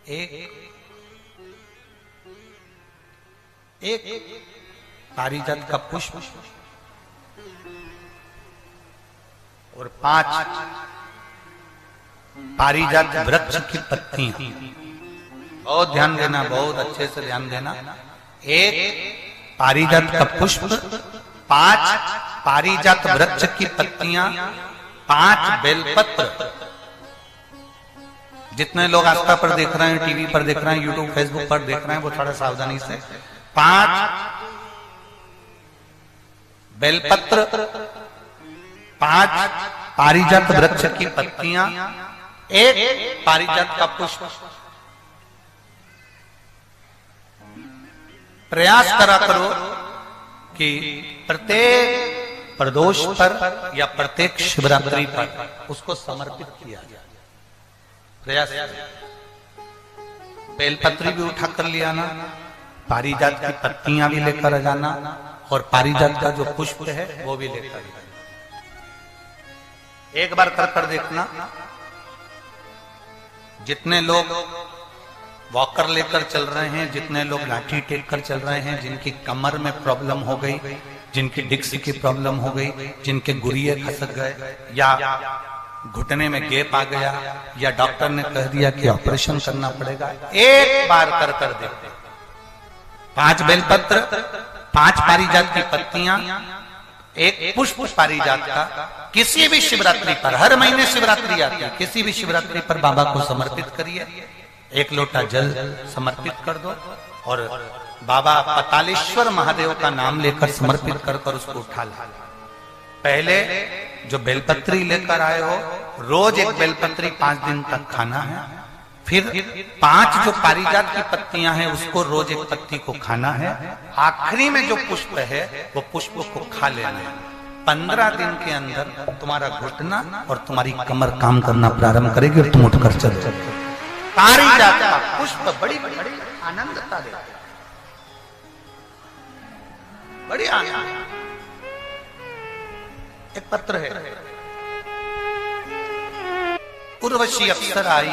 एक पारिजात का पुष्प और 5 पारिजात वृक्ष की पत्तियां। बहुत ध्यान देना, बहुत अच्छे से ध्यान देना। एक पारिजात का पुष्प, 5 पारिजात वृक्ष की पत्तियां, 5 बेलपत्र। जितने लोग आस्था पर देख रहे हैं, टीवी पर देख रहे हैं, यूट्यूब फेसबुक पर देख रहे हैं, वो थोड़ा सावधानी से 5 बेलपत्र, 5 पारिजात वृक्ष की पत्तियां, 1 पारिजात का पुष्प। प्रयास करा करो कि प्रत्येक प्रदोष पर या प्रत्येक शिवरात्रि पर उसको समर्पित किया जाए। प्रयास। बेलपत्री भी उठा कर ले आना, पारिजात की पत्तियां भी लेकर जाना और पारिजात का जो पुष्प है वो भी लेकर जाना। एक बार कर देखना। जितने लोग वॉकर लेकर चल रहे हैं, जितने लोग लाठी टेक कर चल रहे हैं, जिनकी कमर में प्रॉब्लम हो गई, जिनकी डिस्क की प्रॉब्लम हो गई, जिनके गुरिये खसक गए या घुटने में गैप आ गया या डॉक्टर ने कह दिया कि ऑपरेशन करना पड़ेगा, एक बार कर देखते। 5 बेलपत्र, 5 पारिजात की पत्तियां, 1 पुष्प पारिजात का किसी भी शिवरात्रि पर, हर महीने शिवरात्रि आती है, किसी भी शिवरात्रि पर बाबा को समर्पित करिए। 1 लोटा जल समर्पित कर दो और बाबा पतालेश्वर महादेव का नाम लेकर समर्पित कर उसको उठा ला। पहले जो बेलपत्री लेकर आए हो, रोज 1 बेलपत्री 5 दिन तक खाना है। फिर 5 जो पारिजात की पत्तियां हैं उसको रोज 1 पत्ती को खाना है। आखिरी में जो पुष्प है वो पुष्प को खा लेना है। 15 दिन के अंदर तुम्हारा घुटना और तुम्हारी कमर काम करना प्रारंभ करेगी और तुम उठकर चलो। पारिजात का पुष्प बड़ी बड़ी आनंदता देता है, बड़ी आनंद। एक पत्र है, उर्वशी अप्सरा आई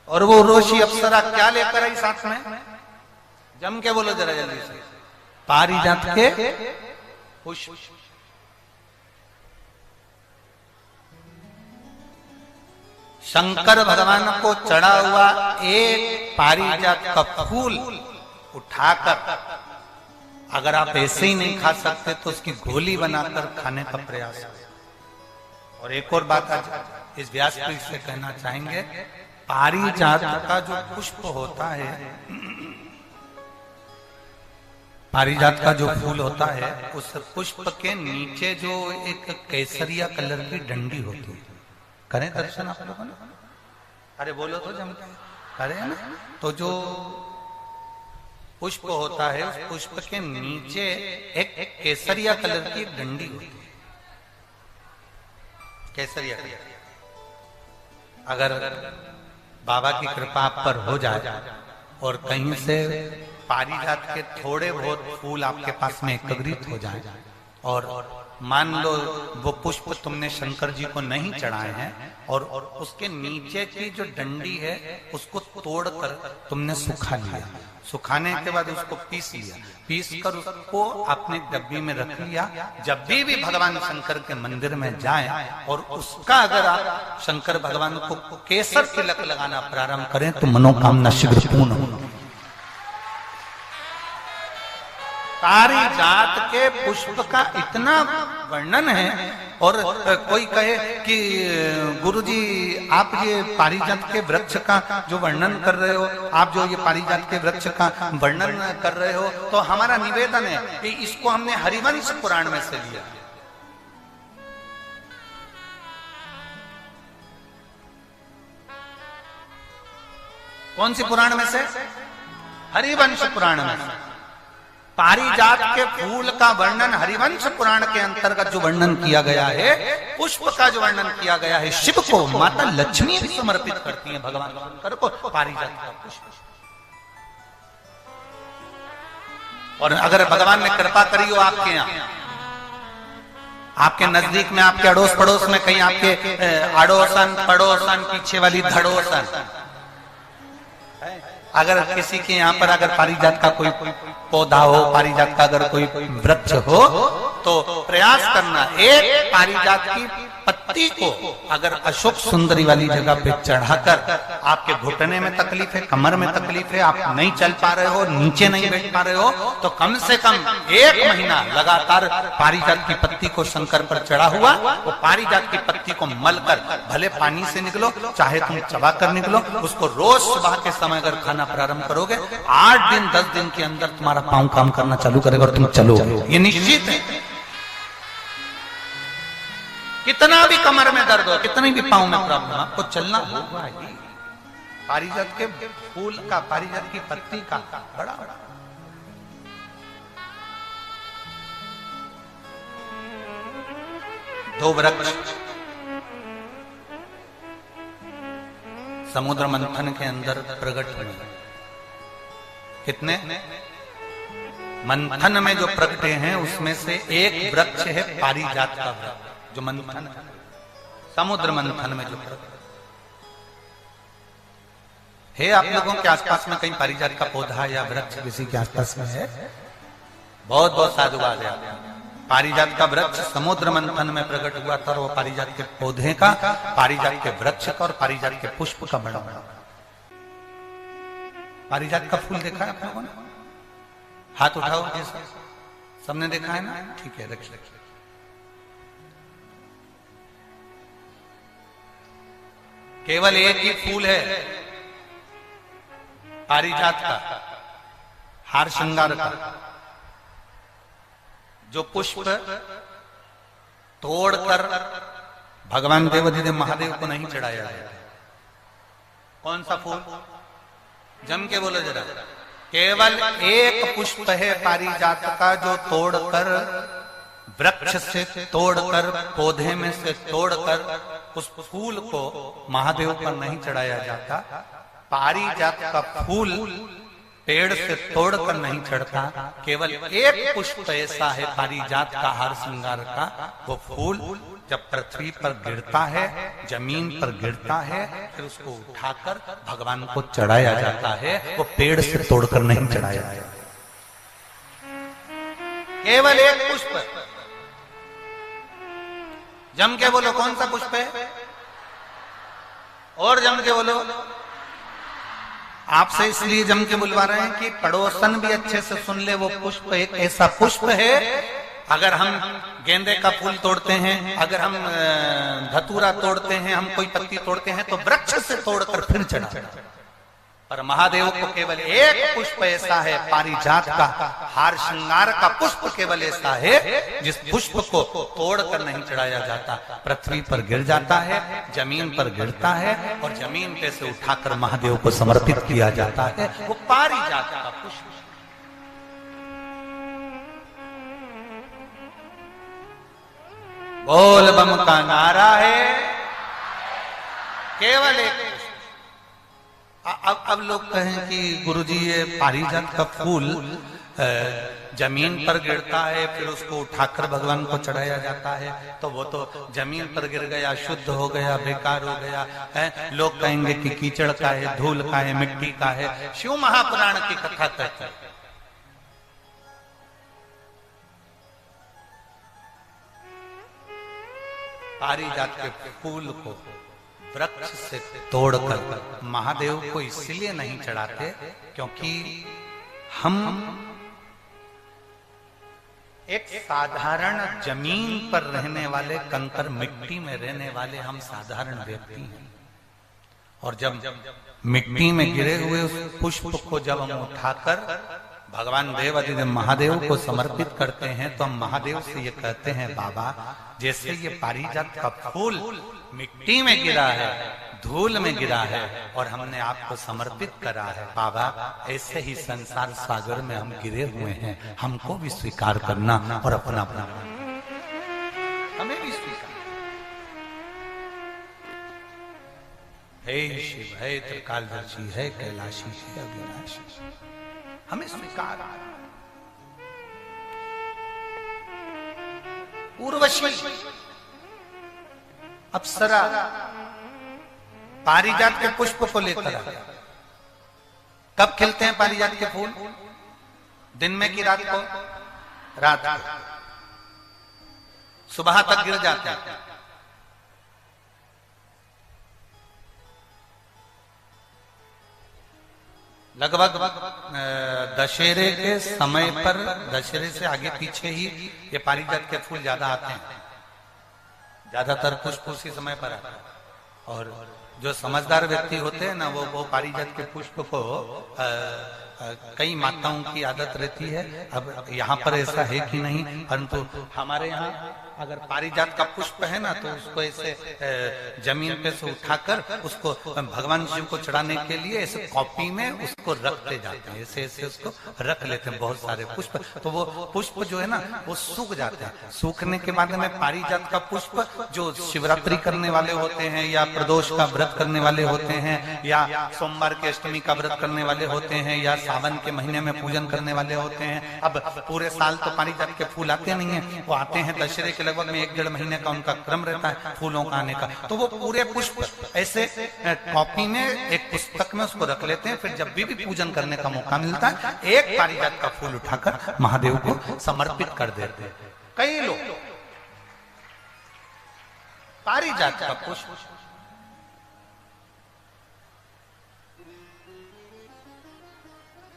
और वो उर्वशी अप्सरा क्या लेकर आई साथ में? जम के बोलो जरा जल्दी से। पारिजात के पुष्प। शंकर भगवान को चढ़ा हुआ 1 पारिजात का फूल उठाकर, अगर आप ऐसे ही नहीं खा सकते तो उसकी गोली बनाकर खाने का प्रयास करें। और एक और बात आज इस व्यासपीठ से कहना चाहेंगे, पारिजात का जो पुष्प होता है, पारिजात का जो फूल होता है, उस पुष्प के नीचे जो एक केसरिया कलर की डंडी होती है, करें दर्शन आप लोगों ने? अरे बोलो तो जम करे ना। तो जो पुष्प होता है, उस पुष्प के नीचे एक केसरिया कलर की डंडी होती है, केसरिया कलर। अगर बाबा की कृपा आप पर हो जाए और कहीं से पारिजात के थोड़े बहुत फूल आपके पास में एकत्रित हो जाए और मान लो वो पुष्प तुमने शंकर जी को नहीं चढ़ाए हैं और उसके नीचे की जो डंडी है उसको तोड़कर तुमने सुखा लिया, सुखाने के बाद उसको पीस लिया, पीस कर उसको अपने डब्बी में रख लिया। जब भी भगवान शंकर के मंदिर में जाए और उसका अगर आप शंकर भगवान को केसर तिलक लगाना प्रारंभ करें तो मनोकामना शीघ्र पूर्ण हो। पारिजात के पुष्प का इतना वर्णन है और कोई कहे कि गुरुजी आप ये पारिजात के वृक्ष का जो वर्णन कर रहे हो, आप जो ये पारिजात के वृक्ष का वर्णन कर रहे हो, तो हमारा निवेदन है कि इसको हमने हरिवंश पुराण में से लिया। कौन सी पुराण में से? हरिवंश पुराण में से। पारिजात के फूल का वर्णन हरिवंश पुराण के अंतर्गत जो वर्णन किया गया है, पुष्प का जो वर्णन किया गया है, शिव को माता लक्ष्मी भी समर्पित करती हैं भगवान शंकर को पारिजात का पुष्प। और अगर भगवान ने कृपा करी हो आपके यहाँ, आपके नजदीक में, आपके अड़ोस पड़ोस में, कहीं आपके अड़ोसन पड़ोसन पीछे वाली धड़ोसन, अगर किसी के यहाँ पर अगर पारिजात का कोई पौधा हो, पारिजात का अगर कोई वृक्ष हो, तो प्रयास करना एक पारिजात की पत्ती को अगर अशोक सुंदरी वाली जगह पे चढ़ाकर, आपके घुटने में तकलीफ है, कमर में तकलीफ है, आप नहीं चल पा रहे हो, नीचे नहीं बैठ पा रहे हो, तो कम से कम 1 महीना लगातार पारिजात की पत्ती को शंकर पर चढ़ा हुआ, वो पारिजात की पत्ती को मलकर, भले पानी से निकलो चाहे तुम चबा कर निकलो, उसको रोज सुबह के समय अगर खाना प्रारंभ करोगे, 8 दिन 10 दिन के अंदर तुम्हारा पांव काम करना चालू करेगा और तुम चलोगे, ये निश्चित है। कितना भी कमर में दर्द हो, कितनी भी पांव में प्रॉब्लम, आपको चलना होगा ही। पारिजात के फूल का, पारिजात की पत्ती का बड़ा दो वृक्ष समुद्र मंथन के अंदर प्रकट हुए। कितने? मंथन में जो प्रकटे हैं उसमें से एक वृक्ष है पारिजात का वृक्ष, जो मंथन है, समुद्र मंथन में जो है। आप लोगों के आसपास में कहीं पारिजात का पौधा या वृक्ष किसी के आसपास में है? बहुत बहुत साधुवाद है। पारिजात का वृक्ष समुद्र मंथन में प्रकट हुआ था, और वो पारिजात के पौधे का, पारिजात के वृक्ष का और पारिजात के पुष्प का बड़ा बड़ा। पारिजात का फूल देखा है आप लोगों ने? हाथ उठाओ, सबने देखा है ना? ठीक है, रखिए। केवल एक ही फूल है पारिजात का, हार श्रृंगार का, जो पुष्प तोड़कर भगवान देवाधिदेव महादेव को नहीं चढ़ाया जाता। कौन सा फूल? जम के बोलो जरा। केवल एक पुष्प है पारिजात का जो तोड़कर, वृक्ष से तोड़कर, पौधे में से तोड़कर उस फूल को महादेव पर नहीं चढ़ाया जाता। पारिजात का फूल पेड़ से तोड़कर नहीं चढ़ता। केवल एक पुष्प ऐसा है पारिजात का, हार श्रृंगार का, वो फूल जब पृथ्वी पर गिरता है, जमीन पर गिरता है, फिर उसको उठाकर भगवान को चढ़ाया जाता है। वो पेड़ से तोड़कर नहीं चढ़ाया जाता। केवल एक पुष्प। जम के बोलो, कौन सा पुष्प है? और जम के बोलो। आपसे इसलिए जम के बुलवा रहे हैं कि पड़ोसन भी अच्छे से सुन ले। वो पुष्प एक ऐसा पुष्प है, अगर हम गेंदे का फूल तोड़ते हैं, अगर हम धतूरा तोड़ते हैं, हम कोई पत्ती तोड़ते हैं, तो वृक्ष से तोड़कर फिर चढ़ा। पर महादेव को केवल एक पुष्प ऐसा है, पारिजात का हार श्रृंगार का पुष्प केवल ऐसा है जिस पुष्प को तोड़कर नहीं चढ़ाया जाता। पृथ्वी पर गिर जाता है, जमीन पर गिरता है, और जमीन पे से उठाकर महादेव को समर्पित किया जाता है। वो पारिजात का पुष्प। बोल बम का नारा है, केवल एक। अब लोग कहें कि गुरुजी ये पारिजात का फूल जमीन पर गिरता है, फिर उसको उठाकर भगवान को चढ़ाया जाता है, तो वो तो जमीन पर गिर गया, शुद्ध हो गया, बेकार हो गया है। लोग कहेंगे कि कीचड़ का है, धूल का है, मिट्टी का है। शिव महापुराण की कथा कहती है पारिजात के फूल को वृक्ष से तोड़कर महादेव को इसलिए नहीं चढ़ाते क्योंकि हम एक साधारण जमीन पर रहने वाले, कंकर मिट्टी में रहने वाले हम साधारण व्यक्ति हैं। और जब मिट्टी में गिरे हुए उस पुष्प को जब हम उठाकर भगवान देवाधिदेव महादेव को समर्पित करते हैं, तो हम महादेव से ये कहते हैं, बाबा जैसे ये पारिजात का फूल मिट्टी में गिरा है, धूल में गिरा है, और हमने आपको समर्पित करा है, बाबा ऐसे ही संसार सागर में हम गिरे हुए हैं, हमको भी स्वीकार करना और अपना अपना हमें भी स्वीकार। हे शिव, हे त्रिकालदर्शी, है कैलाशी, है अविनाशी, हमें स्वीकार। उर्वशी, अप्सरा, पारिजात के पुष्प को लेकर आ गया। कब खिलते हैं पारिजात के फूल? दिन में कि रात को? रात को। सुबह तक गिर जाते हैं। लगभग दशहरे के समय पर, दशहरे से आगे पीछे ही ये पारिजात के फूल ज्यादा आते हैं। ज्यादातर पुष्प उसी समय पर आते हैं। और जो समझदार व्यक्ति होते हैं ना, वो पारिजात के पुष्प को कई माताओं की आदत रहती है। अब यहाँ पर ऐसा है कि नहीं, परंतु हमारे यहाँ अगर पारिजात का पुष्प है ना, तो उसको ऐसे जमीन पे से उठाकर उसको भगवान शिव को चढ़ाने के लिए ऐसे कॉपी में उसको रखते जाते हैं। ऐसे ऐसे उसको रख लेते हैं बहुत सारे पुष्प। तो वो पुष्प जो है ना, वो सूख जाते हैं। सूखने के बाद में पारिजात का पुष्प जो शिवरात्रि करने वाले होते हैं, या प्रदोष का व्रत करने वाले होते हैं, या सोमवार के अष्टमी का व्रत करने वाले होते हैं, या सावन के महीने में पूजन करने वाले होते हैं। अब पूरे साल तो पारिजात के फूल आते नहीं है, वो आते हैं दशहरे के लगभग में 1-1.5 महीने का उनका क्रम रहता है फूलों का आने का। तो वो पूरे पुष्प ऐसे कॉपी में, एक पुस्तक में उसको रख लेते हैं। फिर जब भी पूजन करने का मौका मिलता है, एक पारिजात का फूल उठाकर महादेव को समर्पित कर देते हैं। कई लोग पारिजात का पुष्प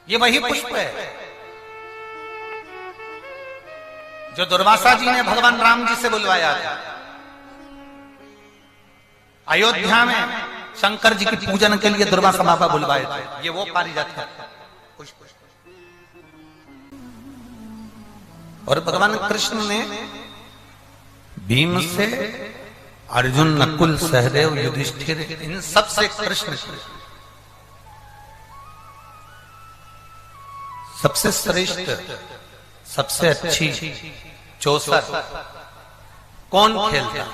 ये वही पुष्प है जो दुर्वासा जी ने भगवान राम जी से बुलवाया था। अयोध्या में शंकर जी की पूजन के लिए दुर्वासा बाबा बुलवाए थे। ये वो पारिजात का पुष्प। और भगवान कृष्ण ने भीम से, अर्जुन, नकुल, सहदेव, युधिष्ठिर, इन सबसे कृष्ण सबसे श्रेष्ठ, सबसे अच्छी चौसर कौन खेलता?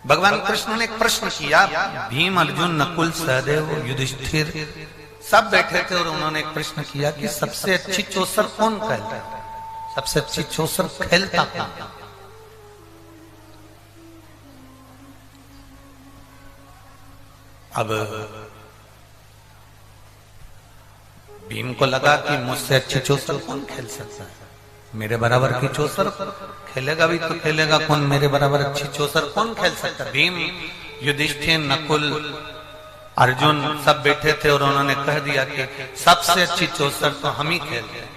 भगवान कृष्ण ने एक प्रश्न किया। भीम, अर्जुन, नकुल, सहदेव, युधिष्ठिर सब बैठे थे और उन्होंने एक प्रश्न किया कि सबसे अच्छी चौसर कौन खेलता? सबसे अच्छी चौसर खेलता कौन? अब भीम को लगा कि मुझसे अच्छी चौसर कौन खेल सकता है? मेरे बराबर की चौसर खेलेगा भी तो खेलेगा कौन? मेरे बराबर अच्छी चौसर कौन खेल सकता है? भीम, युधिष्ठिर, नकुल, अर्जुन सब बैठे थे और उन्होंने कह दिया कि सबसे अच्छी चौसर तो हम ही खेल रहे हैं।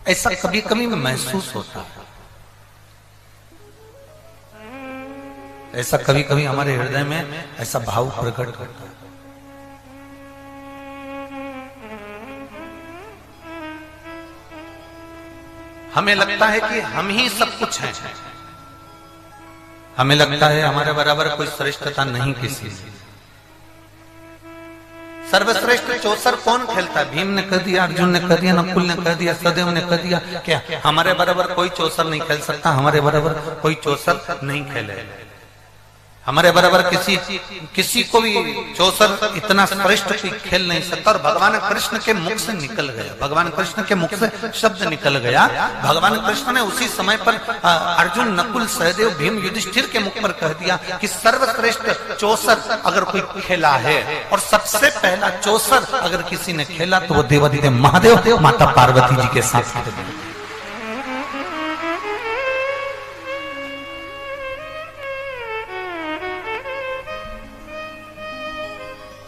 ऐसा कभी कभी महसूस होता है, ऐसा कभी कभी हमारे हृदय में ऐसा भाव प्रकट होता है। हमें लगता है कि हम ही सब कुछ हैं। हमें लगता है हमारे बराबर कोई श्रेष्ठता नहीं किसी में। सर्वश्रेष्ठ चौसर कौन खेलता है? भीम ने कह दिया, अर्जुन ने कह दिया, नकुल ने कह दिया, सहदेव ने कह दिया। क्या हमारे बराबर कोई चौसर नहीं खेल सकता? हमारे बराबर कोई चौसर नहीं खेले। हमारे बराबर किसी को भी चौसर इतना श्रेष्ठ खेल नहीं सकता। और भगवान कृष्ण के मुख से निकल गया, भगवान कृष्ण के मुख से शब्द निकल गया। भगवान कृष्ण ने उसी समय पर अर्जुन, नकुल, सहदेव, भीम, युधिष्ठिर के मुख पर कह दिया कि सर्वश्रेष्ठ चौसर अगर कोई खेला है, और सबसे पहला चौसर अगर किसी ने खेला तो वो देवाधिदेव महादेव माता पार्वती जी के साथ खेला।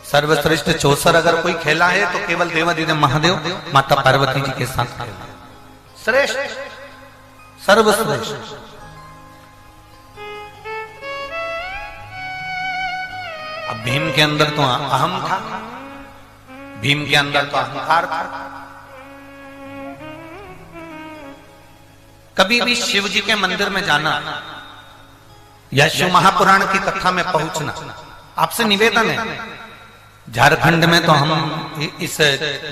सर्वश्रेष्ठ चौसर अगर कोई खेला है तो केवल देवाधिदेव महादेव माता पार्वती जी के साथ खेला। श्रेष्ठ, सर्वश्रेष्ठ। अब भीम के अंदर तो अहम था, भीम के अंदर तो अहंकार था। कभी भी शिव जी के मंदिर में जाना या शिव महापुराण की कथा में पहुंचना, आपसे निवेदन है। झारखंड में तो हम इस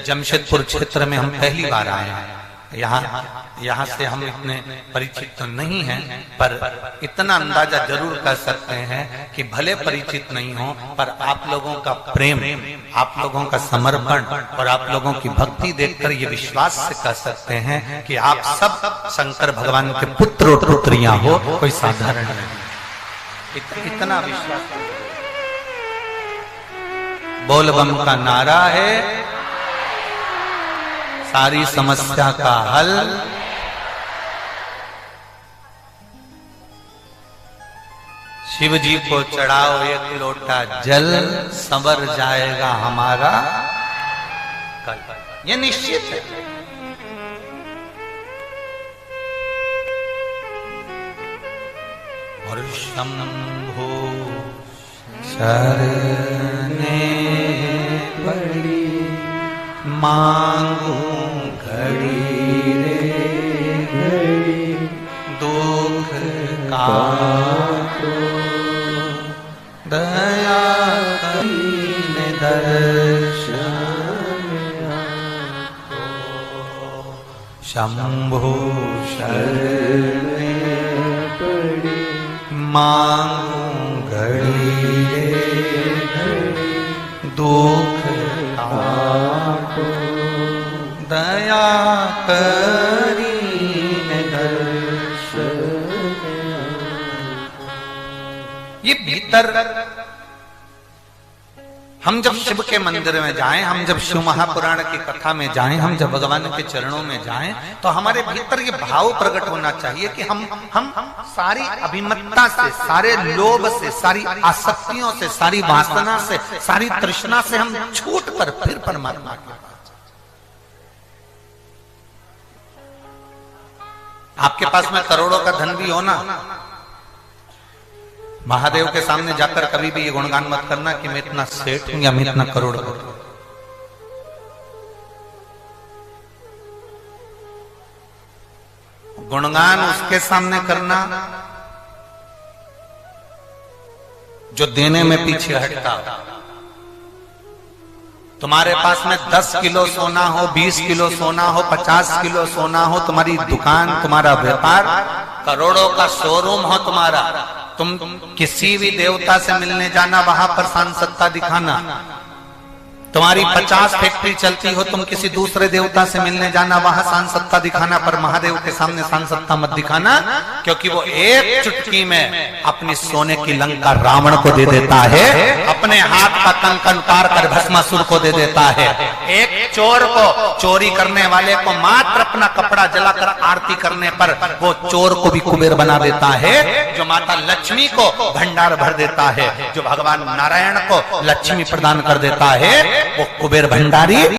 जमशेदपुर क्षेत्र में हम पहली बार आए हैं। यहाँ से हम इतने परिचित तो नहीं हैं, पर इतना अंदाजा जरूर कर सकते हैं कि भले परिचित नहीं हो, पर आप लोगों का प्रेम, आप लोगों का समर्पण और आप लोगों की भक्ति देखकर ये विश्वास से कह सकते हैं कि आप सब शंकर भगवान के पुत्र और पुत्रियां हो, कोई साधारण नहीं। इतना विश्वास। बोल बम का नारा है सारी समस्या का हल। शिव जी को चढ़ाओ एक लोटा जल, संवर जाएगा हमारा कल। ये निश्चित है। और शंभो शरणे पड़ी मांगू घड़ी रे घड़ी, दुख का दया करीने दर्शन शंभो शरणे पड़ी मांगू घड़ी रे घड़ी, दुख काटो दया करीने दर्शन। ये भीतर हम जब शिव के मंदिर में जाएं, हम जब शिव महापुराण की कथा में जाएं, हम जब भगवान के चरणों में जाएं, तो हमारे भीतर ये भाव प्रकट होना चाहिए कि हम सारी अभिमत्ता से, सारे लोभ से, सारी आसक्तियों से, सारी वासना से, सारी तृष्णा से हम छूट कर फिर परमात्मा के पास। आपके पास में करोड़ों का धन भी हो ना, महादेव के सामने जाकर कभी भी ये गुणगान मत करना कि मैं इतना सेठ हूं या मैं इतना करोड़पति हूं। गुणगान उसके सामने करना जो देने में पीछे हटता। तुम्हारे पास में 10 किलो सोना हो, 20 किलो सोना हो, 50 किलो सोना हो, तुम्हारी दुकान, तुम्हारा व्यापार, करोड़ों का शोरूम हो तुम्हारा, तुम किसी भी देवता से मिलने जाना, वहां पर सांसत्ता दिखाना। तुम्हारी 50 फैक्ट्री चलती हो, तुम किसी दूसरे देवता से मिलने जाना, वहां सांसत्ता दिखाना, पर महादेव के सामने सांसत्ता मत दिखाना, क्योंकि वो एक चुटकी में अपनी सोने की लंका रावण को दे देता है, अपने हाथ का कंकन उतार कर भस्मासुर को दे देता है। एक चोर को, चोरी करने वाले को मात्र अपना कपड़ा जलाकर आरती करने पर वो चोर को भी कुबेर बना देता है। जो माता लक्ष्मी को भंडार भर देता है, जो भगवान नारायण को लक्ष्मी प्रदान कर देता है, वो कुबेर भंडारी